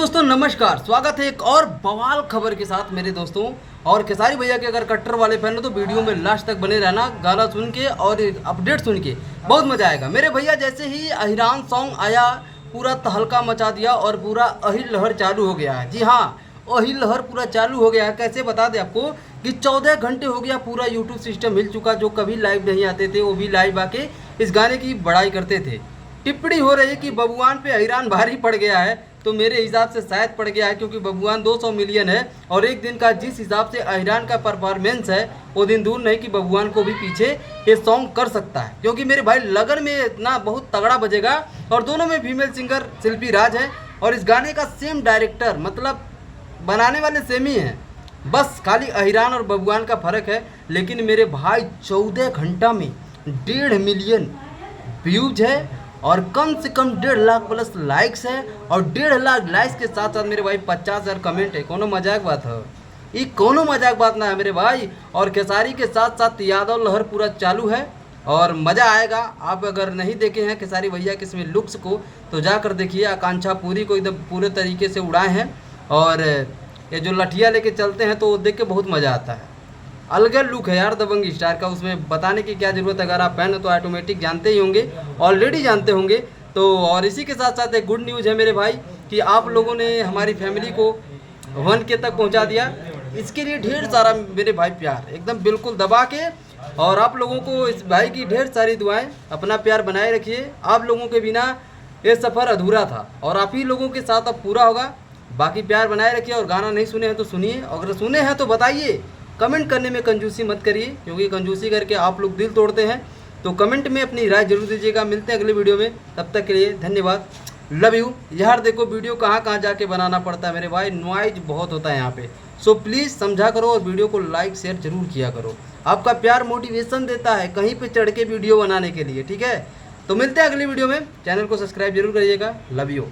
दोस्तों नमस्कार, स्वागत है एक और बवाल खबर के साथ मेरे दोस्तों। और खेसारी भैया के अगर कट्टर वाले फैन हो तो वीडियो में लास्ट तक बने रहना, गाना सुन के और अपडेट सुन के बहुत मजा आएगा। मेरे भैया जैसे ही अहिरान सॉन्ग आया पूरा तहलका मचा दिया और पूरा अहिर लहर चालू हो गया है। जी हाँ, अहिर लहर पूरा चालू हो गया है। कैसे बता दें आपको कि 14 घंटे हो गया पूरा यूट्यूब सिस्टम हिल चुका। जो कभी लाइव नहीं आते थे वो भी लाइव आके इस गाने की बड़ाई करते थे। टिप्पणी हो रही है कि बबुआन पे अहिरान भारी पड़ गया है, तो मेरे हिसाब से शायद पड़ गया है, क्योंकि बबुआन 200 मिलियन है और एक दिन का जिस हिसाब से अहिरान का परफॉर्मेंस है वो दिन दूर नहीं कि बबुआन को भी पीछे ये सॉन्ग कर सकता है। क्योंकि मेरे भाई लगन में इतना बहुत तगड़ा बजेगा और दोनों में फीमेल सिंगर शिल्पी राज है और इस गाने का सेम डायरेक्टर, मतलब बनाने वाले सेम ही हैं, बस खाली अहिरान और बबुआन का फर्क है। लेकिन मेरे भाई 14 घंटा में 1.5 मिलियन व्यूज है और कम से कम 1.5 लाख प्लस लाइक्स है और 1.5 लाख लाइक्स के साथ साथ मेरे भाई 50,000 कमेंट है। कोनो मजाक बात है? ये कोनो मजाक बात ना है मेरे भाई। और खेसारी के साथ साथ यादव लहर पूरा चालू है और मज़ा आएगा। आप अगर नहीं देखे हैं खेसारी भैया के इसमें लुक्स को तो जाकर देखिए। आकांक्षा पूरी को एकदम पूरे तरीके से उड़ाए हैं और ये जो लठिया लेके चलते हैं तो वो देख के बहुत मज़ा आता है। अलग लुक है यार दबंग स्टार का, उसमें बताने की क्या ज़रूरत है। अगर आप फैन हो तो ऑटोमेटिक जानते ही होंगे, ऑलरेडी जानते होंगे। तो और इसी के साथ साथ एक गुड न्यूज़ है मेरे भाई कि आप लोगों ने हमारी फैमिली को 1K तक पहुंचा दिया। इसके लिए ढेर सारा मेरे भाई प्यार एकदम बिल्कुल दबा के, और आप लोगों को इस भाई की ढेर सारी दुआएं, अपना प्यार बनाए रखिए। आप लोगों के बिना ये सफ़र अधूरा था और आप ही लोगों के साथ अब पूरा होगा। बाकी प्यार बनाए रखिए और गाना नहीं सुने हैं तो सुनिए, अगर सुने हैं तो बताइए। कमेंट करने में कंजूसी मत करिए, क्योंकि कंजूसी करके आप लोग दिल तोड़ते हैं। तो कमेंट में अपनी राय जरूर दीजिएगा। मिलते हैं अगले वीडियो में, तब तक के लिए धन्यवाद, लव यू। यार देखो वीडियो कहाँ कहाँ जाके बनाना पड़ता है मेरे भाई, नॉइज बहुत होता है यहाँ पे। सो प्लीज़ समझा करो और वीडियो को लाइक शेयर जरूर किया करो। आपका प्यार मोटिवेशन देता है कहीं पर चढ़ के वीडियो बनाने के लिए, ठीक है। तो मिलते हैं अगली वीडियो में, चैनल को सब्सक्राइब जरूर करिएगा। Love you.